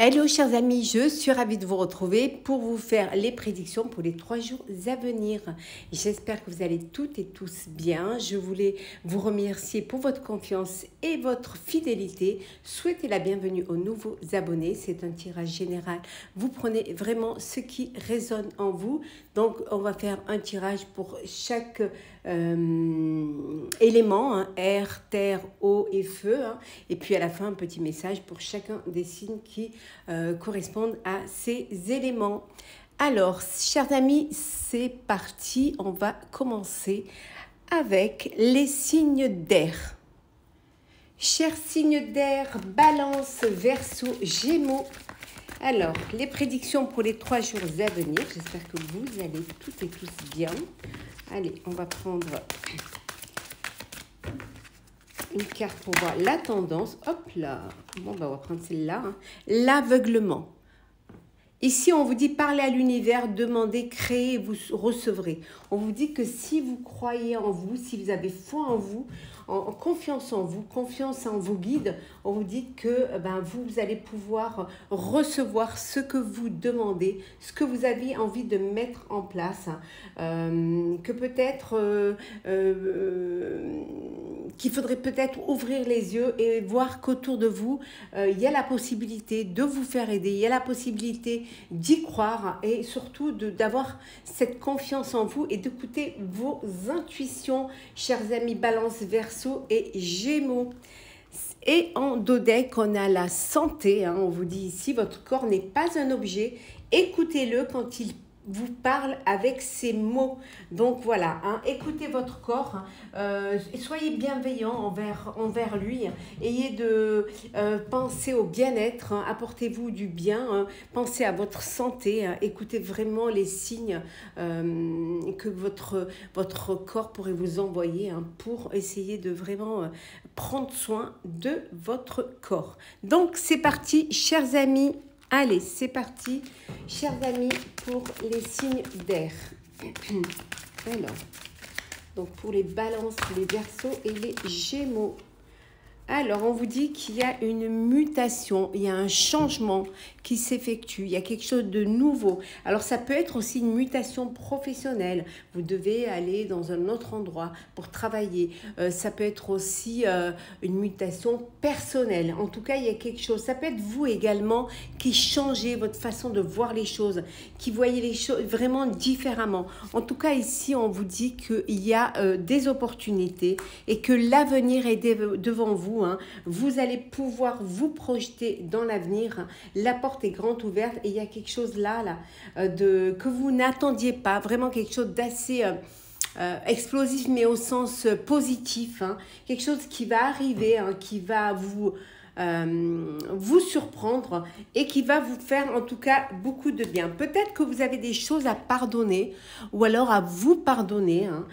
Hello chers amis, je suis ravie de vous retrouver pour vous faire les prédictions pour les 3 jours à venir. J'espère que vous allez toutes et tous bien. Je voulais vous remercier pour votre confiance et votre fidélité. Souhaitez la bienvenue aux nouveaux abonnés. C'est un tirage général. Vous prenez vraiment ce qui résonne en vous. Donc on va faire un tirage pour chaque élément, hein, air, terre, eau et feu. Hein. Et puis à la fin, un petit message pour chacun des signes qui correspondent à ces éléments. Alors, chers amis, c'est parti. On va commencer avec les signes d'air. Chers signes d'air, Balance, Verseau, Gémeaux. Alors, les prédictions pour les 3 jours à venir. J'espère que vous allez toutes et tous bien. Allez, on va prendre une carte pour voir la tendance. Hop là. Bon, bah, on va prendre celle-là. Hein. L'aveuglement. Ici, on vous dit parlez à l'univers, demandez, créez, vous recevrez. On vous dit que si vous croyez en vous, si vous avez foi en vous, en confiance en vous, confiance en vos guides, on vous dit que vous allez pouvoir recevoir ce que vous demandez, ce que vous avez envie de mettre en place, que peut-être qu'il faudrait peut-être ouvrir les yeux et voir qu'autour de vous, il y a la possibilité de vous faire aider, il y a la possibilité d'y croire et surtout d'avoir cette confiance en vous et d'écouter vos intuitions, chers amis Balance, Verseau et Gémeaux. Et en dos deck, on a la santé. Hein, on vous dit ici, votre corps n'est pas un objet. Écoutez-le quand il vous parle avec ces mots. Donc voilà, hein, écoutez votre corps, soyez bienveillant envers lui, ayez de penser au bien-être, hein, apportez-vous du bien, hein, pensez à votre santé, hein, écoutez vraiment les signes que votre corps pourrait vous envoyer, hein, pour essayer de vraiment prendre soin de votre corps. Donc c'est parti, chers amis. Allez, c'est parti, chers amis, pour les signes d'air. Alors, donc pour les balances, les verseaux et les gémeaux. Alors, on vous dit qu'il y a une mutation, il y a un changement qui s'effectue, il y a quelque chose de nouveau. Alors, ça peut être aussi une mutation professionnelle. Vous devez aller dans un autre endroit pour travailler. Ça peut être aussi une mutation personnelle. En tout cas, il y a quelque chose. Ça peut être vous également qui changez votre façon de voir les choses, qui voyez les choses vraiment différemment. En tout cas, ici, on vous dit qu'il y a des opportunités et que l'avenir est devant vous. Hein. Vous allez pouvoir vous projeter dans l'avenir. La porte est grande ouverte et il y a quelque chose là que vous n'attendiez pas. Vraiment quelque chose d'assez explosif, mais au sens positif. Hein. Quelque chose qui va arriver, hein, qui va vous surprendre et qui va vous faire en tout cas beaucoup de bien. Peut-être que vous avez des choses à pardonner ou alors à vous pardonner. Hein.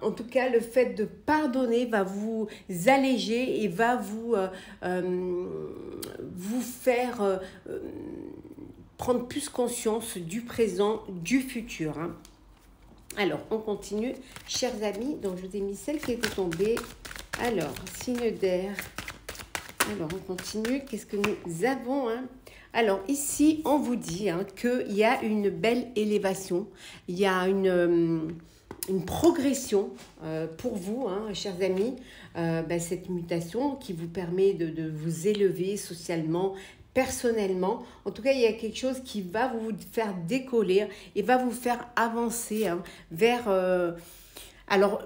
En tout cas, le fait de pardonner va vous alléger et va vous faire prendre plus conscience du présent, du futur. Hein. Alors, on continue, chers amis. Donc, je vous ai mis celle qui était tombée. Alors, signe d'air. Alors, on continue. Qu'est-ce que nous avons, hein? Alors, ici, on vous dit, hein, qu'il y a une belle élévation. Il y a une progression pour vous, hein, chers amis. Cette mutation qui vous permet de vous élever socialement, personnellement. En tout cas, il y a quelque chose qui va vous faire décoller et va vous faire avancer, hein, vers... alors,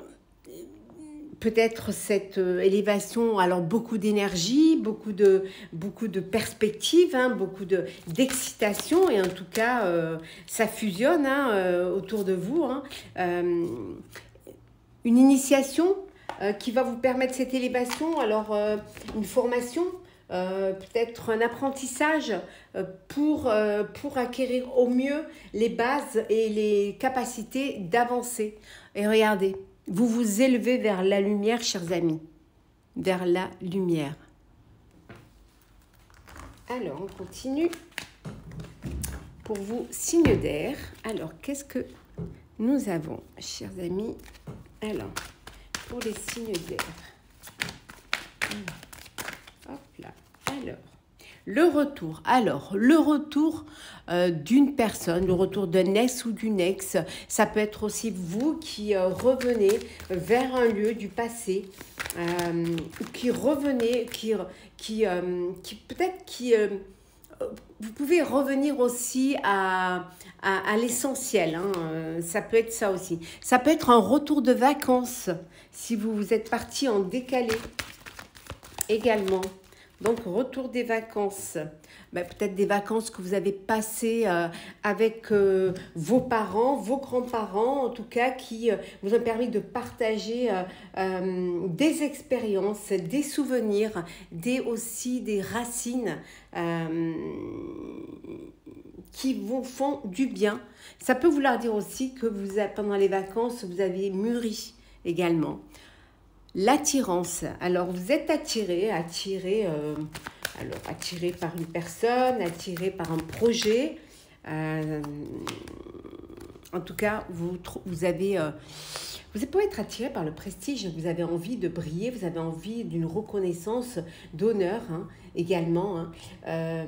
peut-être cette élévation, alors beaucoup d'énergie, beaucoup de perspectives, hein, beaucoup d'excitation, et en tout cas, ça fusionne, hein, autour de vous. Hein. Une initiation qui va vous permettre cette élévation, alors une formation, peut-être un apprentissage pour acquérir au mieux les bases et les capacités d'avancer. Et regardez, vous vous élevez vers la lumière, chers amis, vers la lumière. Alors, on continue pour vous, signes d'air. Alors, qu'est-ce que nous avons, chers amis? Alors, pour les signes d'air. Hop là. Alors, Le retour. Alors, le retour d'une personne, le retour d'un ex ou d'une ex, ça peut être aussi vous qui revenez vers un lieu du passé, qui revenez, peut-être qui... vous pouvez revenir aussi à l'essentiel, hein. Ça peut être ça aussi. Ça peut être un retour de vacances, si vous êtes parti en décalé également. Donc, retour des vacances. Ben, peut-être des vacances que vous avez passées avec vos parents, vos grands-parents, en tout cas, qui vous ont permis de partager des expériences, des souvenirs, aussi des racines qui vous font du bien. Ça peut vouloir dire aussi que pendant les vacances, vous avez mûri également. L'attirance. Alors, vous êtes attiré par une personne, attiré par un projet. En tout cas, vous pouvez être attiré par le prestige. Vous avez envie de briller, vous avez envie d'une reconnaissance, d'honneur, hein, également. Hein.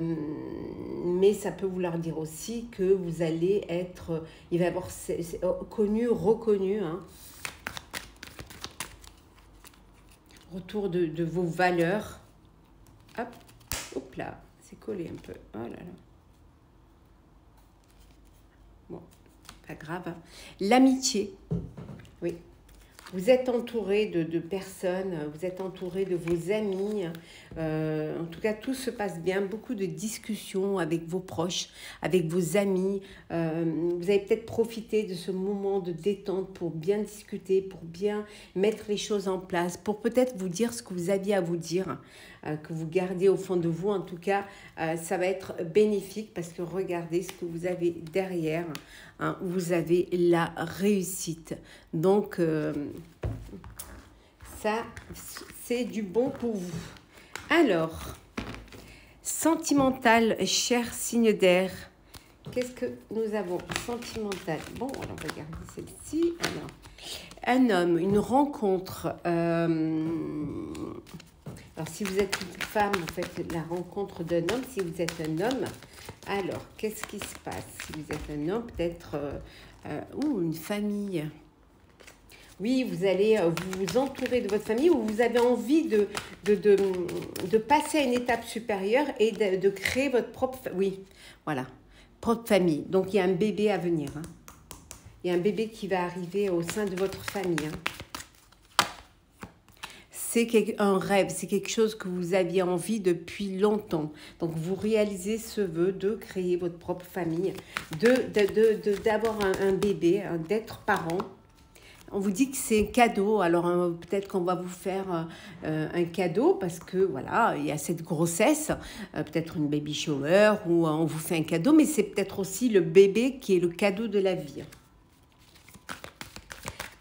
Mais ça peut vouloir dire aussi que vous allez être... Il va y avoir connu, reconnu, hein. Retour de vos valeurs. Hop là, c'est collé un peu. Oh là là. Bon, pas grave. Hein. L'amitié. Oui. Vous êtes entouré de personnes, vous êtes entouré de vos amis. En tout cas, tout se passe bien. Beaucoup de discussions avec vos proches, avec vos amis. Vous avez peut-être profité de ce moment de détente pour bien discuter, pour bien mettre les choses en place, pour peut-être vous dire ce que vous aviez à vous dire, que vous gardez au fond de vous. En tout cas, ça va être bénéfique parce que regardez ce que vous avez derrière. Hein, vous avez la réussite. Donc, ça, c'est du bon pour vous. Alors, sentimental, cher signe d'air. Qu'est-ce que nous avons? Sentimental. Bon, alors, regardez celle-ci. Alors, un homme, une rencontre. Alors, si vous êtes une femme, vous faites la rencontre d'un homme. Si vous êtes un homme, alors, qu'est-ce qui se passe? Si vous êtes un homme, peut-être... une famille. Oui, vous allez vous entourer de votre famille ou vous avez envie de passer à une étape supérieure et de créer votre propre... Oui, voilà, propre famille. Donc, il y a un bébé à venir. Hein. Il y a un bébé qui va arriver au sein de votre famille. Hein. C'est un rêve, c'est quelque chose que vous aviez envie depuis longtemps. Donc, vous réalisez ce vœu de créer votre propre famille, d'avoir un bébé, hein, d'être parent. On vous dit que c'est un cadeau, alors peut-être qu'on va vous faire un cadeau parce que voilà, il y a cette grossesse, peut-être une baby shower ou on vous fait un cadeau, mais c'est peut-être aussi le bébé qui est le cadeau de la vie.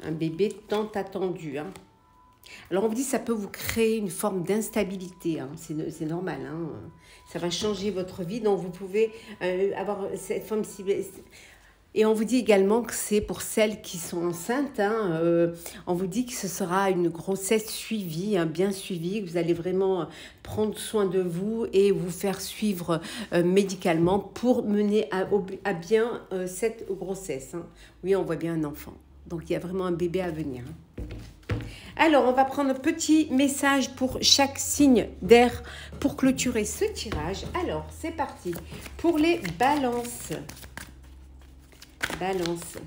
Un bébé tant attendu, hein. Alors, on vous dit que ça peut vous créer une forme d'instabilité. Hein. C'est normal. Hein. Ça va changer votre vie. Donc, vous pouvez avoir cette forme... Et on vous dit également que c'est pour celles qui sont enceintes. Hein. On vous dit que ce sera une grossesse suivie, hein, bien suivie. Que vous allez vraiment prendre soin de vous et vous faire suivre médicalement pour mener à bien cette grossesse. Hein. Oui, on voit bien un enfant. Donc, il y a vraiment un bébé à venir. Hein. Alors, on va prendre un petit message pour chaque signe d'air pour clôturer ce tirage. Alors, c'est parti pour les balances. Balance.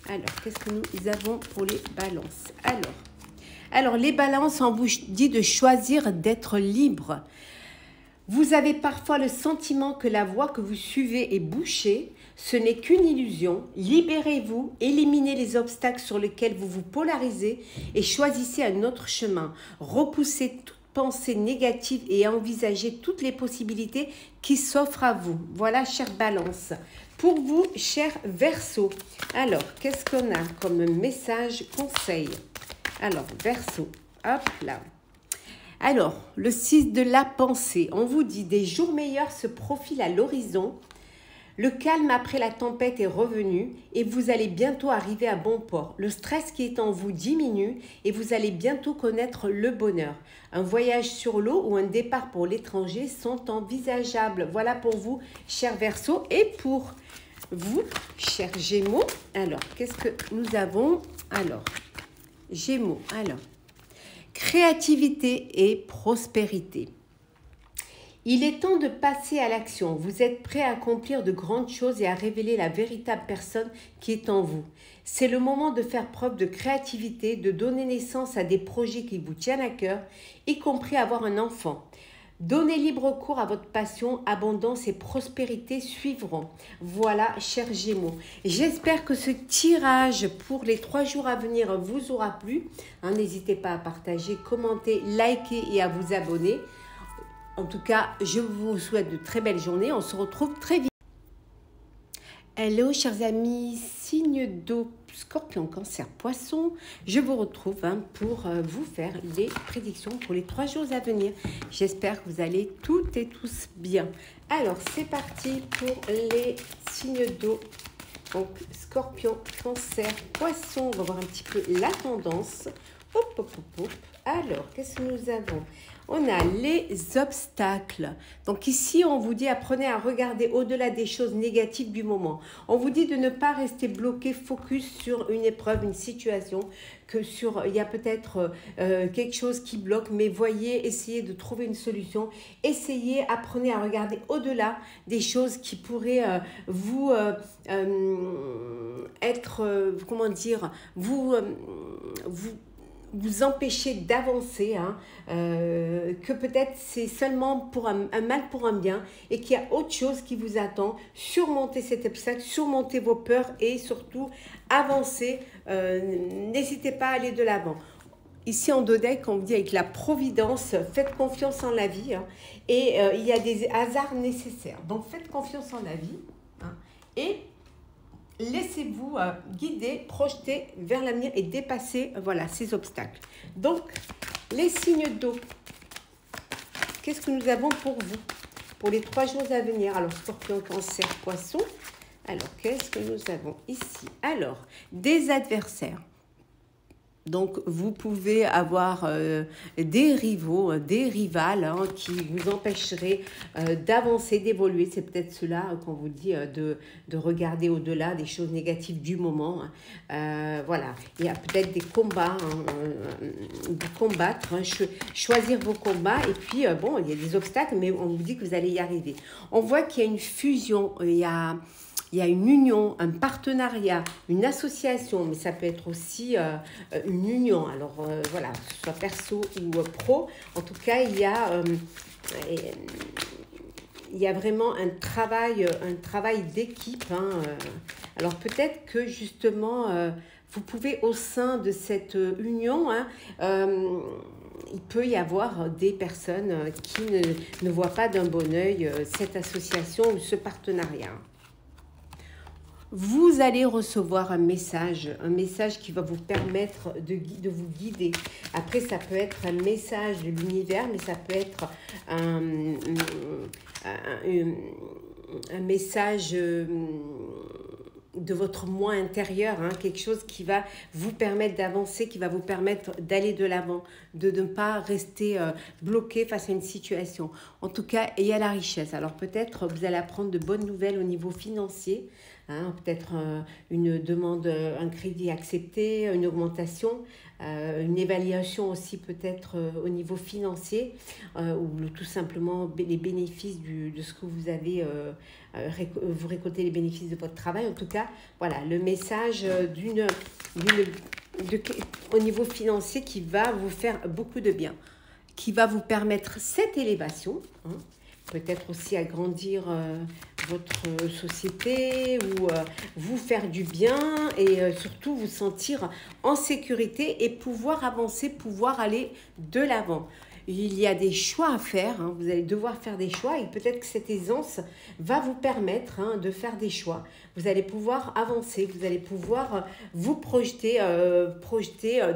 Alors, qu'est-ce que nous avons pour les balances? Alors, les balances, on vous dit de choisir d'être libre. Vous avez parfois le sentiment que la voie que vous suivez est bouchée. Ce n'est qu'une illusion. Libérez-vous, éliminez les obstacles sur lesquels vous vous polarisez et choisissez un autre chemin. Repoussez toute pensée négative et envisagez toutes les possibilités qui s'offrent à vous. Voilà, chère Balance. Pour vous, cher Verseau, alors, qu'est-ce qu'on a comme message conseil? Alors, Verseau, hop là. Alors, le 6 de la pensée, on vous dit des jours meilleurs se profilent à l'horizon. Le calme après la tempête est revenu et vous allez bientôt arriver à bon port. Le stress qui est en vous diminue et vous allez bientôt connaître le bonheur. Un voyage sur l'eau ou un départ pour l'étranger sont envisageables. Voilà pour vous, chers Verseaux. Et pour vous, chers Gémeaux, alors, qu'est-ce que nous avons? Alors, Gémeaux, alors, créativité et prospérité. Il est temps de passer à l'action. Vous êtes prêt à accomplir de grandes choses et à révéler la véritable personne qui est en vous. C'est le moment de faire preuve de créativité, de donner naissance à des projets qui vous tiennent à cœur, y compris avoir un enfant. Donnez libre cours à votre passion, abondance et prospérité suivront. Voilà, chers Gémeaux. J'espère que ce tirage pour les 3 jours à venir vous aura plu. N'hésitez pas à partager, commenter, liker et à vous abonner. En tout cas, je vous souhaite de très belles journées. On se retrouve très vite. Hello, chers amis, signe d'eau, Scorpion, Cancer, Poisson. Je vous retrouve pour vous faire les prédictions pour les 3 jours à venir. J'espère que vous allez toutes et tous bien. Alors, c'est parti pour les signes d'eau. Donc, Scorpion, Cancer, Poisson. On va voir un petit peu la tendance. Hop, hop, hop, hop. Alors, qu'est-ce que nous avons? On a les obstacles. Donc ici, on vous dit, apprenez à regarder au-delà des choses négatives du moment. On vous dit de ne pas rester bloqué, focus sur une épreuve, une situation, il y a peut-être quelque chose qui bloque, mais voyez, essayez de trouver une solution. Essayez, apprenez à regarder au-delà des choses qui pourraient comment dire, vous empêcher d'avancer, que peut-être c'est seulement pour un mal pour un bien et qu'il y a autre chose qui vous attend. Surmontez cet obstacle, surmontez vos peurs et surtout avancez. N'hésitez pas à aller de l'avant. Ici en dos deck, on vous dit avec la providence, faites confiance en la vie et il y a des hasards nécessaires. Donc faites confiance en la vie et laissez-vous guider, projeter vers l'avenir et dépasser ces obstacles. Donc, les signes d'eau, qu'est-ce que nous avons pour vous pour les 3 jours à venir? Alors, Scorpion, Cancer, Poisson. Alors, qu'est-ce que nous avons ici? Alors, des adversaires. Donc, vous pouvez avoir des rivaux, des rivales qui vous empêcheraient d'avancer, d'évoluer. C'est peut-être cela qu'on vous dit de regarder au-delà des choses négatives du moment. Voilà, il y a peut-être des combats, de combattre, choisir vos combats. Et puis, bon, il y a des obstacles, mais on vous dit que vous allez y arriver. On voit qu'il y a une fusion, il y a une union, un partenariat, une association, mais ça peut être aussi une union. Alors voilà, que ce soit perso ou pro. En tout cas, il y a vraiment un travail d'équipe. Alors peut-être que justement, vous pouvez au sein de cette union, il peut y avoir des personnes qui ne voient pas d'un bon œil cette association ou ce partenariat. Vous allez recevoir un message qui va vous permettre de vous guider. Après, ça peut être un message de l'univers, mais ça peut être un message de votre moi intérieur, quelque chose qui va vous permettre d'avancer, qui va vous permettre d'aller de l'avant, de ne pas rester bloqué face à une situation. En tout cas, il y a la richesse. Alors peut-être vous allez apprendre de bonnes nouvelles au niveau financier, peut-être une demande, un crédit accepté, une augmentation, une évaluation aussi peut-être au niveau financier ou tout simplement les bénéfices de ce que vous avez, vous récoltez les bénéfices de votre travail. En tout cas, voilà, le message au niveau financier qui va vous faire beaucoup de bien, qui va vous permettre cette élévation, peut-être aussi agrandir votre société ou vous faire du bien et surtout vous sentir en sécurité et pouvoir avancer, pouvoir aller de l'avant. Il y a des choix à faire, vous allez devoir faire des choix et peut-être que cette aisance va vous permettre de faire des choix. Vous allez pouvoir avancer, vous allez pouvoir vous projeter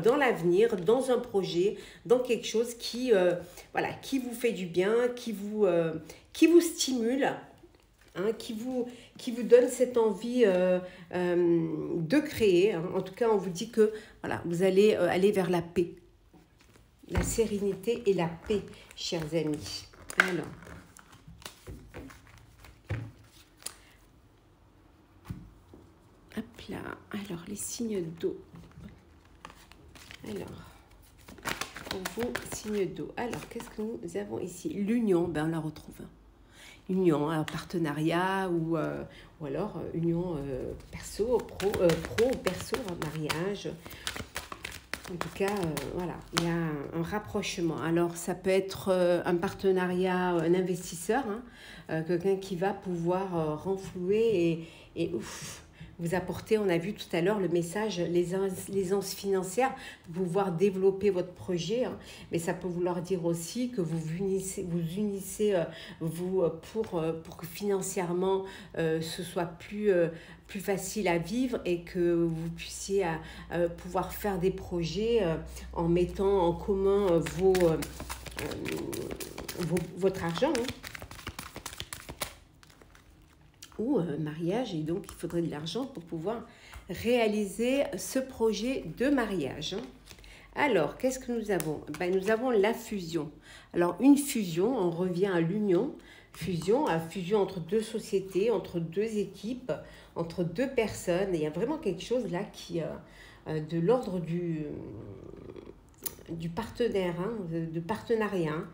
dans l'avenir, dans un projet, dans quelque chose qui vous fait du bien, qui vous stimule. hein, qui vous donne cette envie de créer. Hein. En tout cas, on vous dit que voilà, vous allez aller vers la paix, la sérénité et la paix, chers amis. Alors, hop là. Alors, les signes d'eau. Alors, pour vous, signes d'eau. Alors, qu'est-ce que nous avons ici? L'union, ben on la retrouve. Union, un partenariat ou alors union perso, pro ou perso, un mariage. En tout cas, voilà, il y a un rapprochement. Alors, ça peut être un partenariat, un investisseur, hein, quelqu'un qui va pouvoir renflouer et ouf, vous apporter, on a vu tout à l'heure le message, l'aisance financière pour pouvoir développer votre projet. Hein, mais ça peut vouloir dire aussi que vous unissez pour que financièrement ce soit plus facile à vivre et que vous puissiez pouvoir faire des projets en mettant en commun votre argent. Hein. Ou mariage, et donc il faudrait de l'argent pour pouvoir réaliser ce projet de mariage. Alors, qu'est-ce que nous avons? Ben, nous avons la fusion. Alors, une fusion, on revient à l'union. Fusion entre deux sociétés, entre deux équipes, entre deux personnes. Et il y a vraiment quelque chose là qui de l'ordre du partenaire, hein, de partenariat.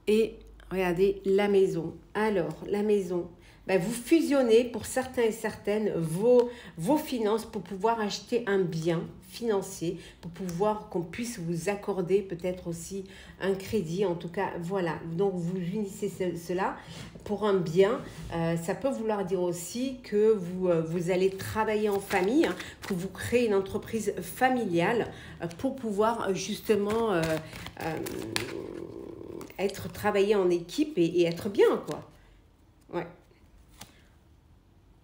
Et regardez, la maison. Alors, la maison. Ben, vous fusionnez pour certains et certaines vos finances pour pouvoir acheter un bien financier, pour pouvoir qu'on puisse vous accorder peut-être aussi un crédit. En tout cas, voilà. Donc, vous unissez cela pour un bien. Ça peut vouloir dire aussi que vous allez travailler en famille, hein, que vous créez une entreprise familiale pour pouvoir justement travailler en équipe et être bien, quoi. Ouais.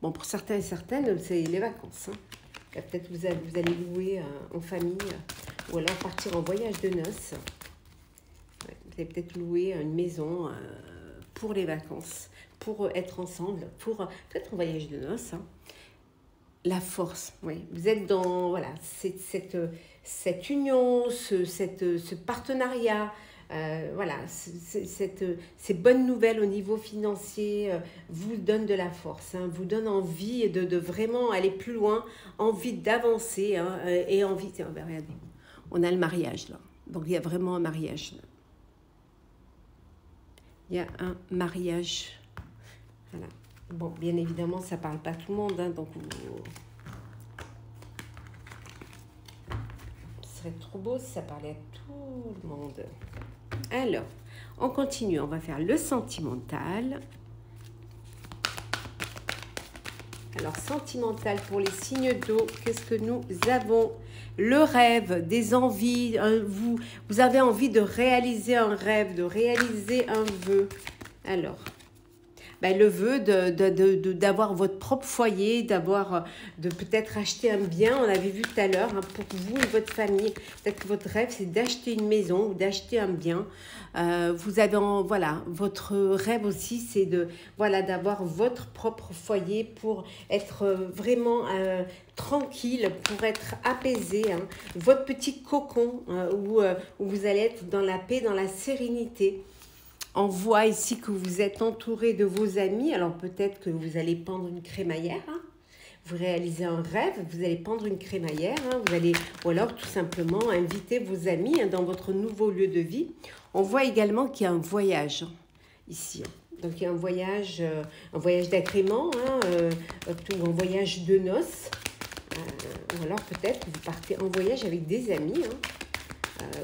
Bon, pour certains et certaines, c'est les vacances. Hein. Peut-être vous allez louer en famille ou alors partir en voyage de noces. Ouais, vous allez peut-être louer une maison pour les vacances, pour être ensemble, pour peut-être un voyage de noces. Hein. La force, oui. Vous êtes dans voilà, cette union, ce partenariat. Voilà, ces bonnes nouvelles au niveau financier vous donnent de la force, hein, vous donnent envie de vraiment aller plus loin, envie d'avancer hein, et envie... Ben, regardez, on a le mariage là, donc il y a vraiment un mariage. Là. Il y a un mariage, voilà. Bon, bien évidemment, ça ne parle pas à tout le monde, hein, donc ce serait trop beau si ça parlait à tout le monde. Alors, on continue, on va faire le sentimental. Alors, sentimental pour les signes d'eau, qu'est-ce que nous avons? Le rêve, des envies, vous avez envie de réaliser un rêve, de réaliser un vœu. Alors, ben, le vœu d'avoir votre propre foyer, de peut-être acheter un bien, on avait vu tout à l'heure, hein, pour vous et votre famille. Peut-être que votre rêve, c'est d'acheter une maison ou d'acheter un bien. Vous avez, voilà, votre rêve aussi, c'est d'avoir votre propre foyer pour être vraiment tranquille, pour être apaisé. Hein. Votre petit cocon où vous allez être dans la paix, dans la sérénité. On voit ici que vous êtes entouré de vos amis. Alors peut-être que vous allez pendre une crémaillère. Hein. Vous réalisez un rêve, vous allez pendre une crémaillère. Hein. Ou alors tout simplement inviter vos amis hein, dans votre nouveau lieu de vie. On voit également qu'il y a un voyage hein, ici. Donc il y a un voyage d'agrément hein, ou un voyage de noces. Ou alors peut-être que vous partez en voyage avec des amis. Hein.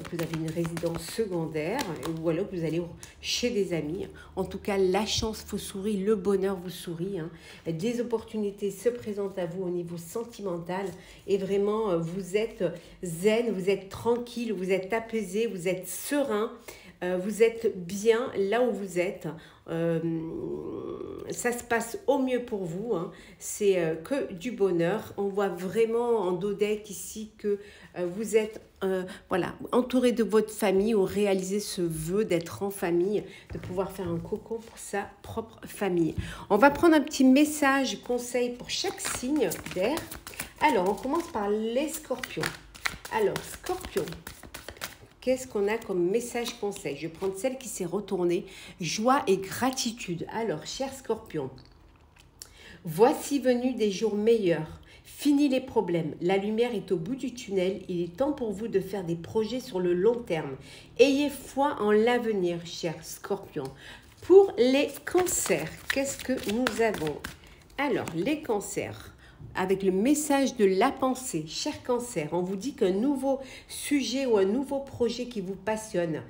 Que vous avez une résidence secondaire ou alors que vous allez chez des amis. En tout cas, la chance vous sourit, le bonheur vous sourit. Hein. Des opportunités se présentent à vous au niveau sentimental et vraiment, vous êtes zen, vous êtes tranquille, vous êtes apaisé, vous êtes serein. vous êtes bien là où vous êtes. Ça se passe au mieux pour vous, hein. C'est que du bonheur. On voit vraiment en dos deck ici que vous êtes voilà, entouré de votre famille ou réalisez ce vœu d'être en famille, de pouvoir faire un cocon pour sa propre famille. On va prendre un petit message conseil pour chaque signe d'air. Alors, on commence par les scorpions. Alors, scorpion, qu'est-ce qu'on a comme message conseil? Je vais prendre celle qui s'est retournée. Joie et gratitude. Alors, cher scorpion, voici venus des jours meilleurs. Fini les problèmes. La lumière est au bout du tunnel. Il est temps pour vous de faire des projets sur le long terme. Ayez foi en l'avenir, cher scorpion. Pour les cancers, qu'est-ce que nous avons? Alors, les cancers. Avec le message de la pensée, cher cancer, on vous dit qu'un nouveau sujet ou un nouveau projet qui vous passionne,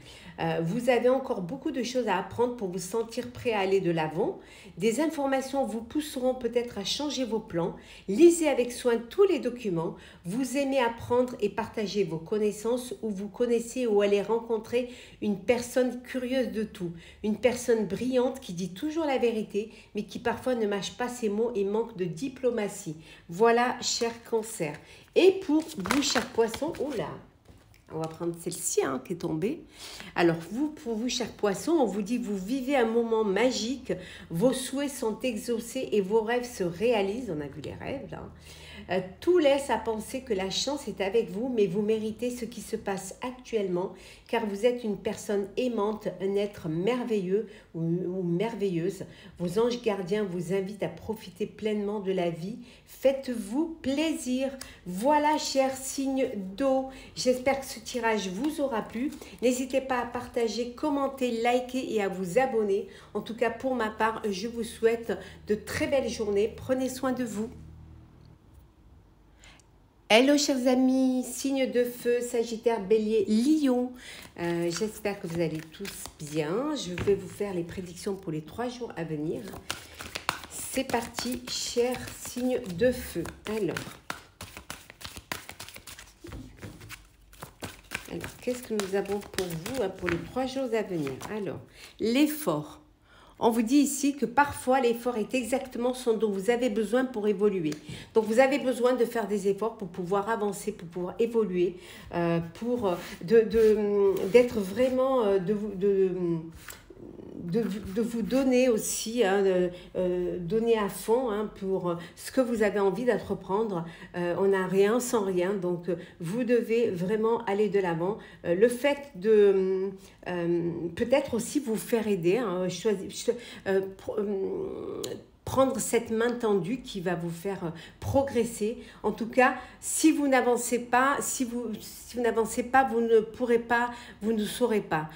vous avez encore beaucoup de choses à apprendre pour vous sentir prêt à aller de l'avant. Des informations vous pousseront peut-être à changer vos plans. Lisez avec soin tous les documents. Vous aimez apprendre et partager vos connaissances ou vous connaissez ou allez rencontrer une personne curieuse de tout. Une personne brillante qui dit toujours la vérité mais qui parfois ne mâche pas ses mots et manque de diplomatie. Voilà, cher cancer. Et pour vous, cher poisson, oula, on va prendre celle-ci hein, qui est tombée. Alors, pour vous, cher poisson, on vous dit vous vivez un moment magique, vos souhaits sont exaucés et vos rêves se réalisent. On a vu les rêves là. Tout laisse à penser que la chance est avec vous, mais vous méritez ce qui se passe actuellement, car vous êtes une personne aimante, un être merveilleux ou merveilleuse. Vos anges gardiens vous invitent à profiter pleinement de la vie. Faites-vous plaisir. Voilà, chers signes d'eau. J'espère que ce tirage vous aura plu. N'hésitez pas à partager, commenter, liker et à vous abonner. En tout cas, pour ma part, je vous souhaite de très belles journées. Prenez soin de vous. Hello chers amis, signe de feu, Sagittaire, Bélier, Lion. J'espère que vous allez tous bien. Je vais vous faire les prédictions pour les 3 jours à venir. C'est parti, chers signes de feu. Alors qu'est-ce que nous avons pour vous hein, pour les 3 jours à venir? Alors, l'effort. On vous dit ici que parfois l'effort est exactement ce dont vous avez besoin pour évoluer. Donc vous avez besoin de faire des efforts pour pouvoir avancer, pour pouvoir évoluer, d'être vraiment, de vous donner aussi, hein, donner à fond hein, pour ce que vous avez envie d'entreprendre. On n'a rien sans rien, donc vous devez vraiment aller de l'avant. Le fait de peut-être aussi vous faire aider, hein, prendre cette main tendue qui va vous faire progresser. En tout cas, si vous n'avancez pas, si vous n'avancez pas, vous ne pourrez pas, vous ne saurez pas.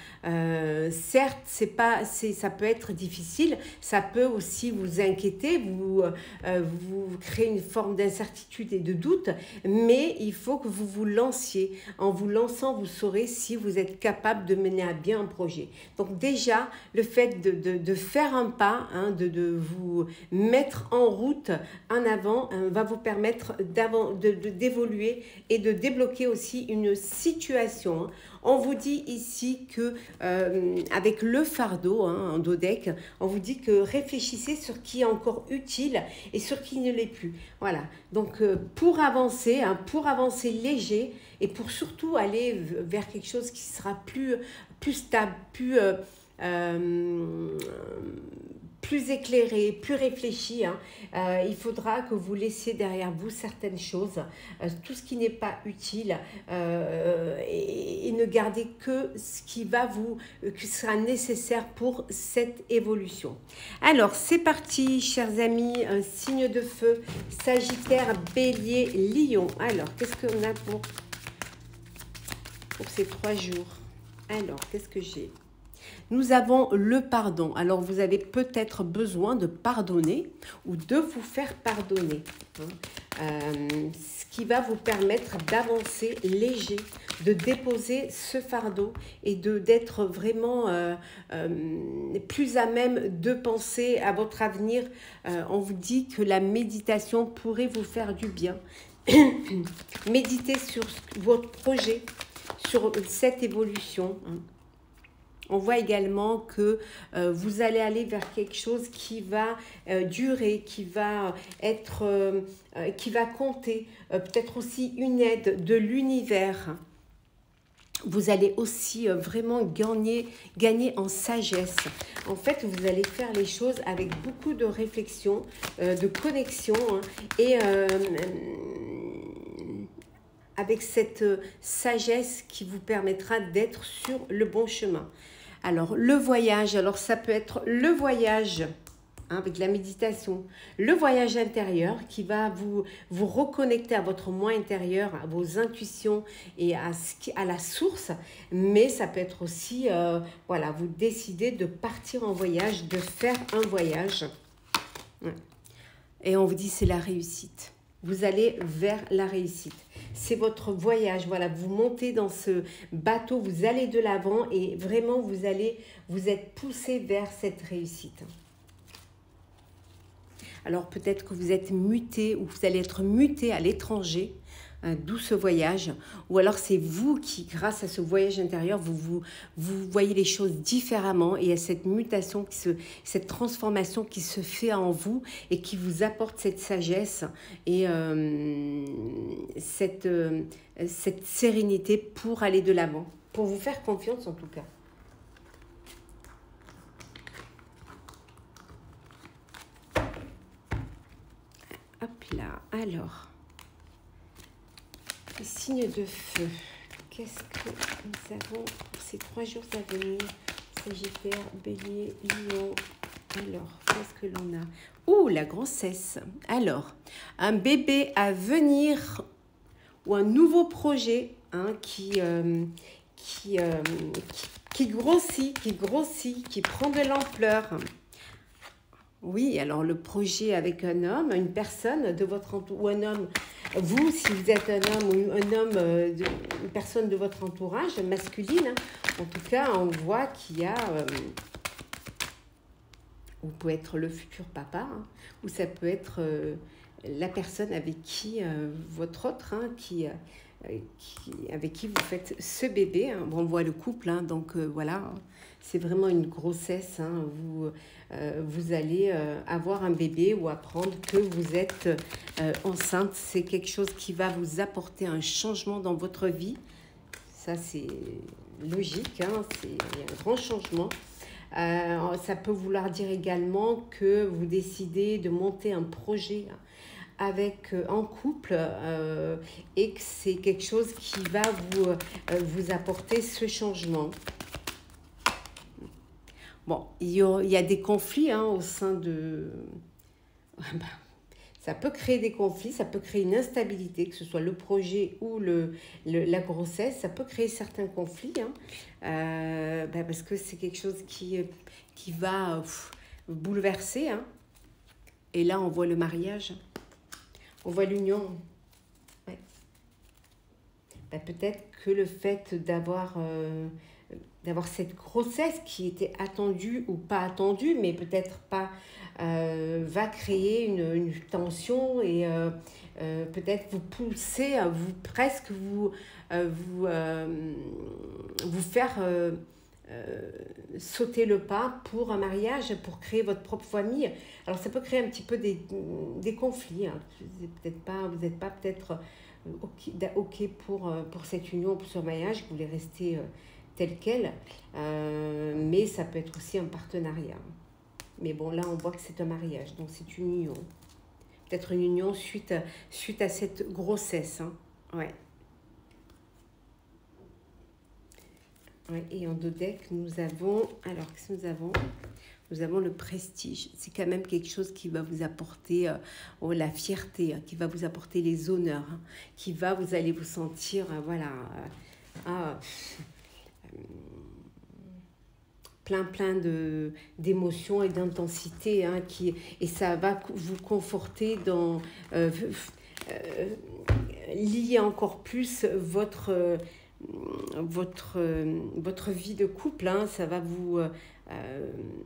Certes, ça peut être difficile, ça peut aussi vous inquiéter, vous créer une forme d'incertitude et de doute, mais il faut que vous vous lanciez. En vous lançant, vous saurez si vous êtes capable de mener à bien un projet. Donc déjà, le fait de faire un pas, hein, de vous mettre en route en avant va vous permettre d'évoluer et de débloquer aussi une situation. On vous dit ici que avec le fardeau en dos deck, on vous dit que réfléchissez sur ce qui est encore utile et sur ce qui ne l'est plus. Voilà, donc pour avancer léger et pour surtout aller vers quelque chose qui sera plus stable, plus éclairé, plus réfléchi, hein. Il faudra que vous laissiez derrière vous certaines choses, tout ce qui n'est pas utile et ne gardez que ce qui sera nécessaire pour cette évolution. Alors c'est parti chers amis, signe de feu, Sagittaire, Bélier, Lion. Alors qu'est-ce qu'on a pour ces 3 jours? Alors qu'est-ce que j'ai? Nous avons le pardon. Alors, vous avez peut-être besoin de pardonner ou de vous faire pardonner. Ce qui va vous permettre d'avancer léger, de déposer ce fardeau et d'être vraiment plus à même de penser à votre avenir. On vous dit que la méditation pourrait vous faire du bien. Méditez sur votre projet, sur cette évolution. On voit également que vous allez aller vers quelque chose qui va durer, qui va être, qui va compter, peut-être aussi une aide de l'univers. Vous allez aussi vraiment gagner en sagesse. En fait, vous allez faire les choses avec beaucoup de réflexion, de connexion, hein, et avec cette sagesse qui vous permettra d'être sur le bon chemin. Alors, le voyage, alors ça peut être le voyage, hein, avec la méditation, le voyage intérieur qui va vous reconnecter à votre moi intérieur, à vos intuitions et à la source, mais ça peut être aussi, voilà, vous décidez de partir en voyage, de faire un voyage. Et on vous dit c'est la réussite. Vous allez vers la réussite. C'est votre voyage. Voilà, vous montez dans ce bateau, vous allez de l'avant et vraiment vous êtes poussé vers cette réussite. Alors peut-être que vous êtes muté ou vous allez être muté à l'étranger, d'où ce voyage. Ou alors c'est vous qui, grâce à ce voyage intérieur, vous voyez les choses différemment et il y a cette mutation, cette transformation qui se fait en vous et qui vous apporte cette sagesse et cette sérénité pour aller de l'avant, pour vous faire confiance en tout cas. Hop là, alors, les signes de feu, qu'est-ce que nous avons pour ces 3 jours à venir? Sagittaire, Bélier, Lion. Alors, qu'est-ce que l'on a? Ouh, la grossesse. Alors, un bébé à venir ou un nouveau projet, hein, qui grossit, qui prend de l'ampleur. Oui, alors le projet avec un homme, une personne de votre entourage, ou un homme, vous, si vous êtes un homme ou un homme, une personne de votre entourage, masculine, hein, en tout cas, on voit qu'il y a, vous pouvez être le futur papa, hein, ou ça peut être la personne avec qui, votre autre, hein, avec qui vous faites ce bébé. Hein. Bon, on voit le couple, hein, donc voilà, c'est vraiment une grossesse. Hein, vous allez avoir un bébé ou apprendre que vous êtes enceinte. C'est quelque chose qui va vous apporter un changement dans votre vie. Ça, c'est logique, hein, il y a un grand changement. Ça peut vouloir dire également que vous décidez de monter un projet en couple et que c'est quelque chose qui va vous apporter ce changement. Bon, il y a des conflits, hein, au sein de... Ça peut créer des conflits, ça peut créer une instabilité, que ce soit le projet ou la grossesse, ça peut créer certains conflits, hein, parce que c'est quelque chose qui va bouleverser. Hein. Et là, on voit le mariage, on voit l'union. Ouais. Peut-être que le fait d'avoir cette grossesse qui était attendue ou pas attendue, mais peut-être pas, va créer une tension et peut-être vous pousser, vous faire sauter le pas pour un mariage, pour créer votre propre famille. Alors ça peut créer un petit peu des conflits. Hein. Vous n'êtes pas peut-être OK pour cette union, pour ce mariage, vous voulez rester tel quel, mais ça peut être aussi un partenariat. Mais bon, là, on voit que c'est un mariage, donc c'est une union. Peut-être une union suite à cette grossesse. Hein. Ouais. Ouais. Et en dos deck, nous avons... Alors, qu'est-ce que nous avons? Nous avons le prestige. C'est quand même quelque chose qui va vous apporter la fierté, hein, qui va vous apporter les honneurs, hein, vous allez vous sentir, voilà... plein d'émotions et d'intensité, hein, et ça va vous conforter dans lier encore plus votre vie de couple, hein, ça va vous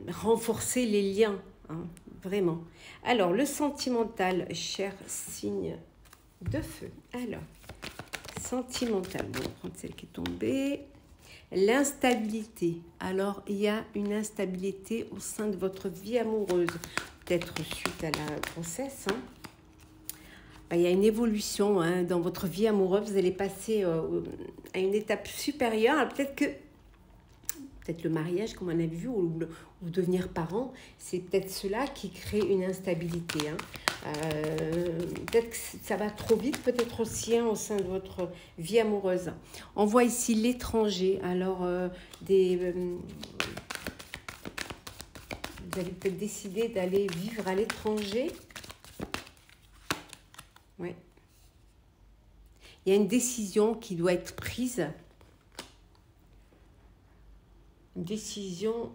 renforcer les liens, hein, vraiment. Alors le sentimental, cher signe de feu. Alors sentimental, bon, on va prendre celle qui est tombée. L'instabilité. Alors, il y a une instabilité au sein de votre vie amoureuse. Peut-être suite à la grossesse. Hein. Il y a une évolution hein, dans votre vie amoureuse. Vous allez passer à une étape supérieure. Peut-être le mariage, comme on a vu, ou devenir parent, c'est peut-être cela qui crée une instabilité. Hein. Peut-être que ça va trop vite, peut-être aussi hein, au sein de votre vie amoureuse. On voit ici l'étranger. Alors, vous avez peut-être décidé d'aller vivre à l'étranger. Oui. Il y a une décision qui doit être prise. Une décision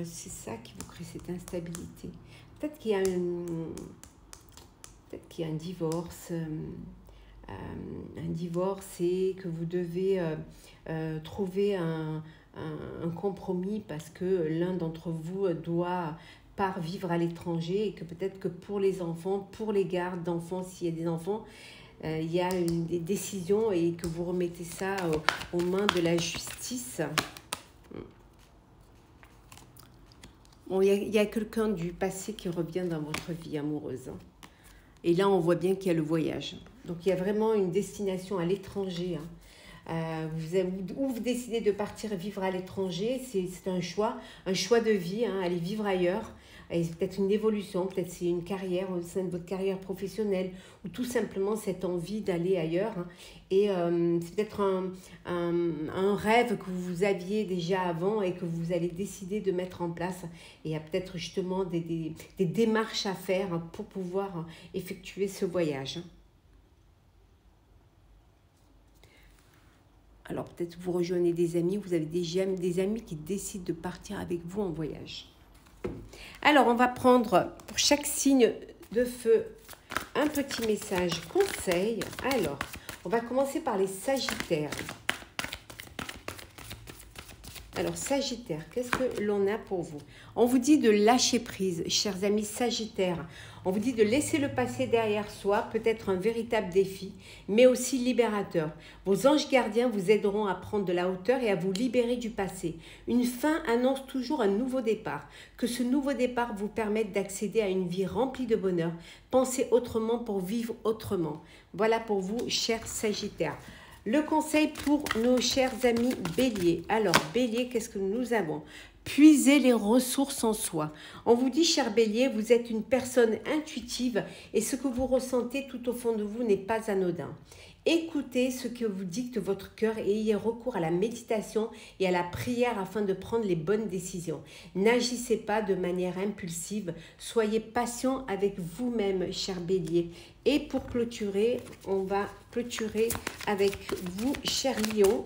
c'est ça qui vous crée cette instabilité. Peut-être qu'il y a un divorce, et que vous devez trouver un compromis parce que l'un d'entre vous doit part vivre à l'étranger et que peut-être que pour les enfants, pour les gardes d'enfants, s'il y a des enfants, il y a des décisions et que vous remettez ça aux mains de la justice. Bon, il y a quelqu'un du passé qui revient dans votre vie amoureuse. Et là, on voit bien qu'il y a le voyage. Donc, il y a vraiment une destination à l'étranger. Hein. Vous décidez de partir vivre à l'étranger, c'est un choix de vie, hein, aller vivre ailleurs. Et c'est peut-être une évolution, peut-être c'est une carrière au sein de votre carrière professionnelle ou tout simplement cette envie d'aller ailleurs. Hein. Et c'est peut-être un rêve que vous aviez déjà avant et que vous allez décider de mettre en place. Et il y a peut-être justement des démarches à faire pour pouvoir effectuer ce voyage. Alors peut-être vous rejoignez des amis, vous avez des amis qui décident de partir avec vous en voyage. Alors, on va prendre pour chaque signe de feu un petit message conseil. Alors, on va commencer par les Sagittaires. Alors, Sagittaire, qu'est-ce que l'on a pour vous? On vous dit de lâcher prise, chers amis Sagittaires. On vous dit de laisser le passé derrière soi, peut-être un véritable défi, mais aussi libérateur. Vos anges gardiens vous aideront à prendre de la hauteur et à vous libérer du passé. Une fin annonce toujours un nouveau départ. Que ce nouveau départ vous permette d'accéder à une vie remplie de bonheur. Pensez autrement pour vivre autrement. Voilà pour vous, chers Sagittaires. Le conseil pour nos chers amis Bélier. Alors, Bélier, qu'est-ce que nous avons? Puisez les ressources en soi. On vous dit, cher Bélier, vous êtes une personne intuitive et ce que vous ressentez tout au fond de vous n'est pas anodin. Écoutez ce que vous dicte votre cœur et ayez recours à la méditation et à la prière afin de prendre les bonnes décisions. N'agissez pas de manière impulsive, soyez patient avec vous-même, cher Bélier. Et pour clôturer, on va clôturer avec vous, cher Lion.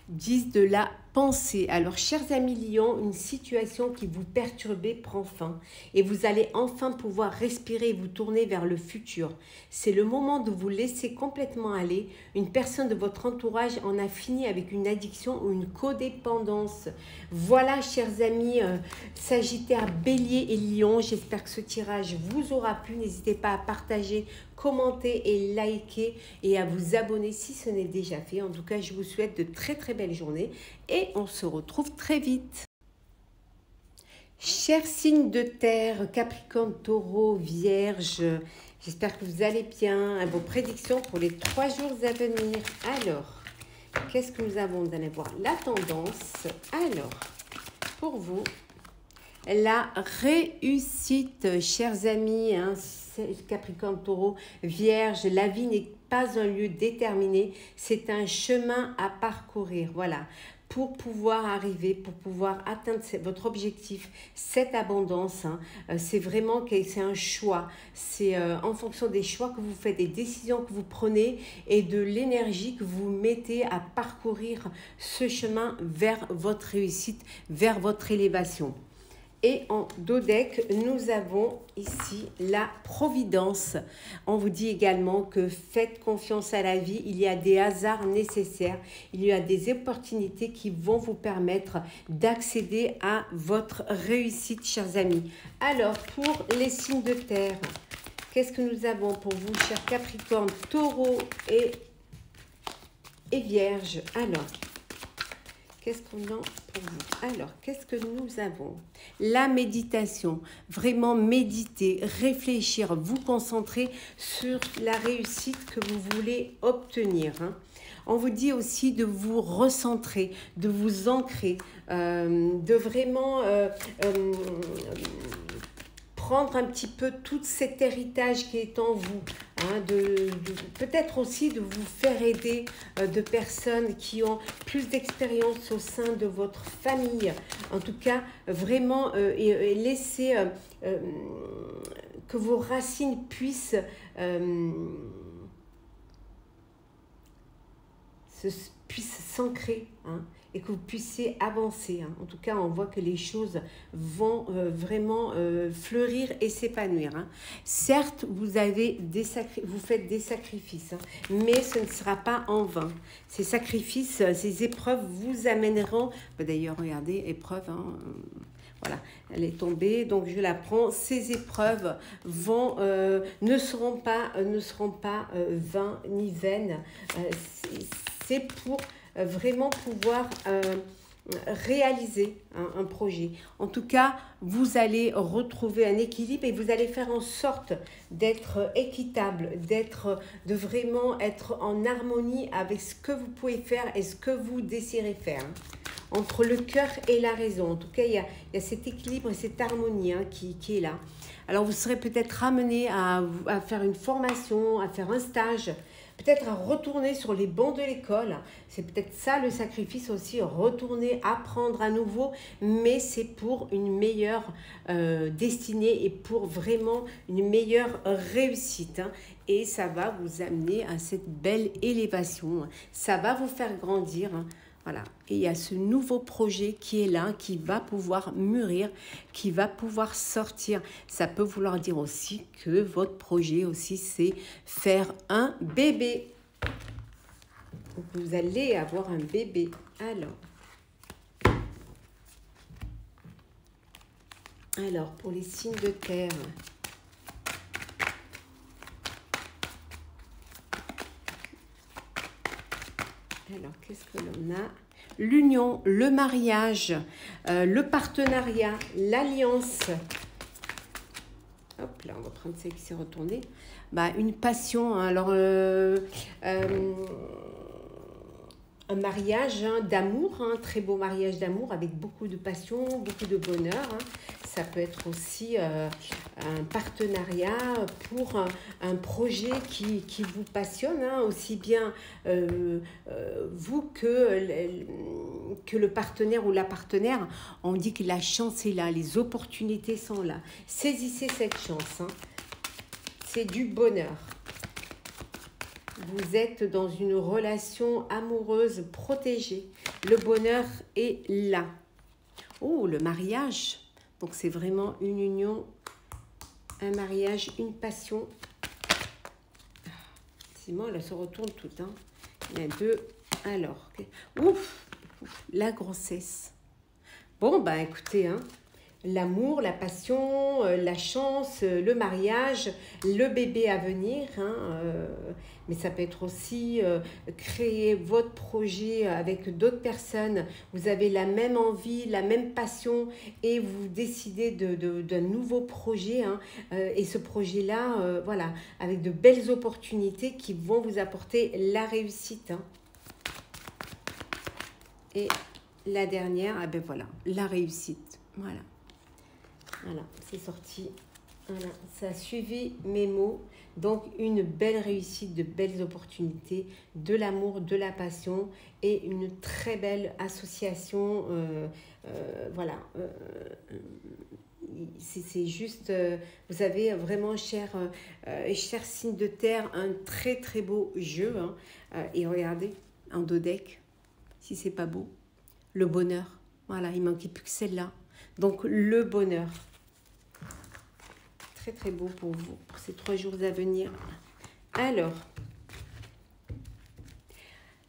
10 de la pensée. Alors, chers amis Lion, une situation qui vous perturbait prend fin et vous allez enfin pouvoir respirer et vous tourner vers le futur. C'est le moment de vous laisser complètement aller. Une personne de votre entourage en a fini avec une addiction ou une codépendance. Voilà, chers amis Sagittaire, Bélier et Lion, j'espère que ce tirage vous aura plu. N'hésitez pas à partager, commenter et liker et à vous abonner si ce n'est déjà fait. En tout cas, je vous souhaite de très très belles journées et on se retrouve très vite. Chers signes de terre, Capricorne, Taureau, Vierge, j'espère que vous allez bien. À vos prédictions pour les 3 jours à venir. Alors, qu'est-ce que nous avons? Vous allez voir la tendance. Alors, pour vous, la réussite, chers amis, hein, Capricorne, Taureau, Vierge, la vie n'est pas un lieu déterminé, c'est un chemin à parcourir. Voilà, pour pouvoir arriver, pour pouvoir atteindre votre objectif, cette abondance, hein, c'est vraiment que c'est un choix. C'est en fonction des choix que vous faites, des décisions que vous prenez et de l'énergie que vous mettez à parcourir ce chemin vers votre réussite, vers votre élévation. Et en dodec, nous avons ici la providence. On vous dit également que faites confiance à la vie. Il y a des hasards nécessaires. Il y a des opportunités qui vont vous permettre d'accéder à votre réussite, chers amis. Alors, pour les signes de terre, qu'est-ce que nous avons pour vous, chers Capricorne, Taureau et et Vierge. Alors, qu'est-ce qu'on a pour vous? Alors, qu'est-ce que nous avons? La méditation. Vraiment méditer, réfléchir, vous concentrer sur la réussite que vous voulez obtenir. On vous dit aussi de vous recentrer, de vous ancrer, de vraiment prendre un petit peu tout cet héritage qui est en vous, peut-être aussi de vous faire aider de personnes qui ont plus d'expérience au sein de votre famille. En tout cas, vraiment laisser que vos racines puissent s'ancrer, et que vous puissiez avancer. En tout cas, on voit que les choses vont vraiment fleurir et s'épanouir. Certes, vous faites des sacrifices, mais ce ne sera pas en vain. Ces sacrifices, ces épreuves vous amèneront... D'ailleurs, regardez, épreuve... Voilà, elle est tombée, donc je la prends. Ces épreuves ne seront pas vains ni vaines. C'est pour vraiment pouvoir réaliser un projet. En tout cas, vous allez retrouver un équilibre et vous allez faire en sorte d'être équitable, de vraiment être en harmonie avec ce que vous pouvez faire et ce que vous désirez faire. Entre le cœur et la raison. En tout cas, il y a cet équilibre et cette harmonie qui est là. Alors, vous serez peut-être amené à faire une formation, à faire un stage, peut-être à retourner sur les bancs de l'école. C'est peut-être ça le sacrifice aussi, retourner, apprendre à nouveau, mais c'est pour une meilleure destinée et pour vraiment une meilleure réussite. Et ça va vous amener à cette belle élévation. Ça va vous faire grandir. Voilà, et il y a ce nouveau projet qui est là, qui va pouvoir mûrir, qui va pouvoir sortir. Ça peut vouloir dire aussi que votre projet aussi, c'est faire un bébé. Vous allez avoir un bébé. Alors pour les signes de terre... Alors, qu'est-ce que l'on a? L'union, le mariage, le partenariat, l'alliance. Hop là, on va prendre celle qui s'est retournée. Une passion, alors un mariage d'amour, très beau mariage d'amour avec beaucoup de passion, beaucoup de bonheur. Ça peut être aussi un partenariat pour un projet qui vous passionne, aussi bien vous que le partenaire ou la partenaire. On dit que la chance est là, les opportunités sont là. Saisissez cette chance, c'est du bonheur. Vous êtes dans une relation amoureuse protégée. Le bonheur est là. Oh, le mariage. Donc, c'est vraiment une union, un mariage, une passion. Simon, elle se retourne toute. Il y a deux. Alors, ouf, la grossesse. Bon, écoutez, l'amour, la passion, la chance, le mariage, le bébé à venir. Mais ça peut être aussi créer votre projet avec d'autres personnes. Vous avez la même envie, la même passion et vous décidez d'un nouveau projet. Et ce projet-là, voilà, avec de belles opportunités qui vont vous apporter la réussite. Et la dernière, voilà, la réussite. Voilà. Voilà, c'est sorti. Voilà, ça a suivi mes mots. Donc, une belle réussite, de belles opportunités, de l'amour, de la passion et une très belle association. Voilà. C'est juste, vous avez vraiment, cher signe de terre, un très très beau jeu. Et regardez, en dos deck, si c'est pas beau, le bonheur. Voilà, il manquait plus que celle-là. Donc, le bonheur. Très, très beau pour vous, pour ces 3 jours à venir. Alors,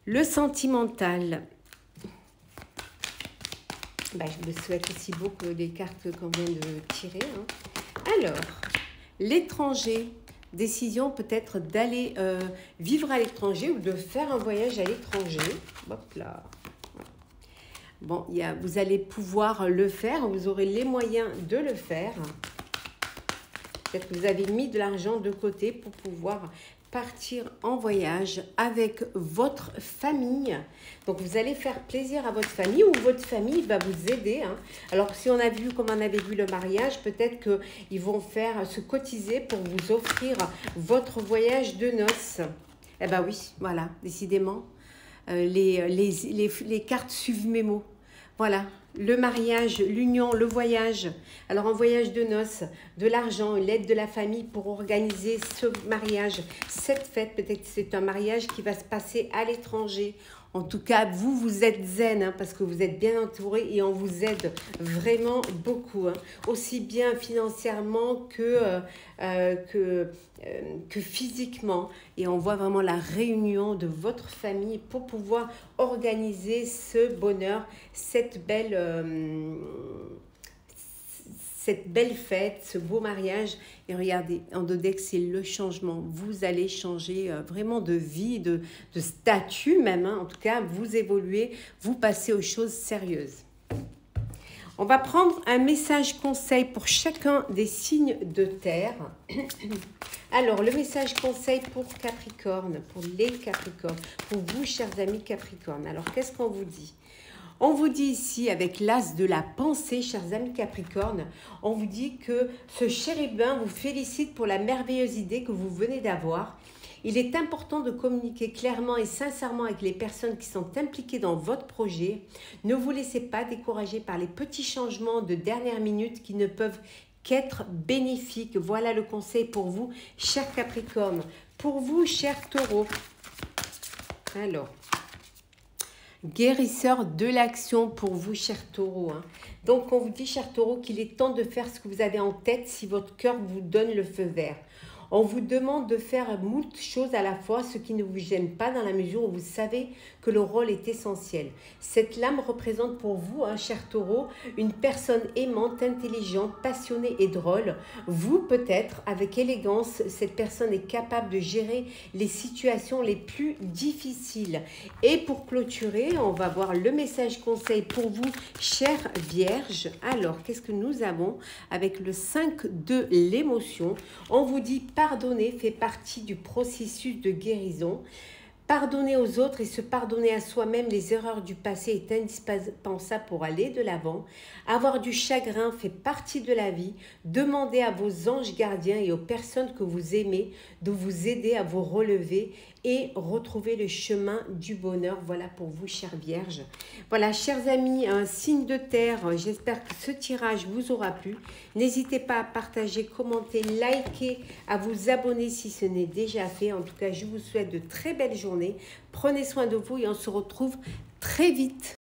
le sentimental. Je me souhaite aussi beau que les cartes qu'on vient de tirer. Alors, l'étranger, décision peut-être d'aller vivre à l'étranger ou de faire un voyage à l'étranger. Hop là. Bon, vous allez pouvoir le faire, vous aurez les moyens de le faire. Peut-être que vous avez mis de l'argent de côté pour pouvoir partir en voyage avec votre famille. Donc, vous allez faire plaisir à votre famille ou votre famille va vous aider. Hein. Alors, si on a vu, comme on avait vu le mariage, peut-être qu'ils vont se cotiser pour vous offrir votre voyage de noces. Eh bien oui, voilà, décidément, les cartes suivent mes mots. Voilà, le mariage, l'union, le voyage. Alors, un voyage de noces, de l'argent, l'aide de la famille pour organiser ce mariage, cette fête. Peut-être que c'est un mariage qui va se passer à l'étranger. En tout cas, vous êtes zen hein, parce que vous êtes bien entouré et on vous aide vraiment beaucoup. Hein, aussi bien financièrement que physiquement. Et on voit vraiment la réunion de votre famille pour pouvoir organiser ce bonheur, cette belle fête, ce beau mariage. Et regardez, en Dodex, c'est le changement. Vous allez changer vraiment de vie, de statut même. Hein. En tout cas, vous évoluez, vous passez aux choses sérieuses. On va prendre un message conseil pour chacun des signes de terre. Alors, le message conseil pour Capricorne, pour les Capricornes, pour vous, chers amis Capricorne. Alors, qu'est-ce qu'on vous dit ? On vous dit ici, avec l'as de la pensée, chers amis Capricorne, on vous dit que ce chérubin vous félicite pour la merveilleuse idée que vous venez d'avoir. Il est important de communiquer clairement et sincèrement avec les personnes qui sont impliquées dans votre projet. Ne vous laissez pas décourager par les petits changements de dernière minute qui ne peuvent qu'être bénéfiques. Voilà le conseil pour vous, chers Capricorne. Pour vous, chers Taureaux. Alors, guérisseur de l'action pour vous, chers Taureaux. Hein. Donc, on vous dit, chers Taureaux, qu'il est temps de faire ce que vous avez en tête si votre cœur vous donne le feu vert. On vous demande de faire moult choses à la fois, ce qui ne vous gêne pas dans la mesure où vous savez que le rôle est essentiel. Cette lame représente pour vous, hein, cher Taureau, une personne aimante, intelligente, passionnée et drôle. Vous, peut-être, avec élégance, cette personne est capable de gérer les situations les plus difficiles. Et pour clôturer, on va voir le message conseil pour vous, chère Vierge. Alors, qu'est-ce que nous avons avec le 5 de l'émotion? On vous dit pardonner fait partie du processus de guérison. Pardonner aux autres et se pardonner à soi-même les erreurs du passé est indispensable pour aller de l'avant. Avoir du chagrin fait partie de la vie. Demandez à vos anges gardiens et aux personnes que vous aimez de vous aider à vous relever et retrouver le chemin du bonheur. Voilà pour vous, chère Vierge. Voilà, chers amis, un signe de terre. J'espère que ce tirage vous aura plu. N'hésitez pas à partager, commenter, liker, à vous abonner si ce n'est déjà fait. En tout cas, je vous souhaite de très belles journées. Prenez soin de vous et on se retrouve très vite.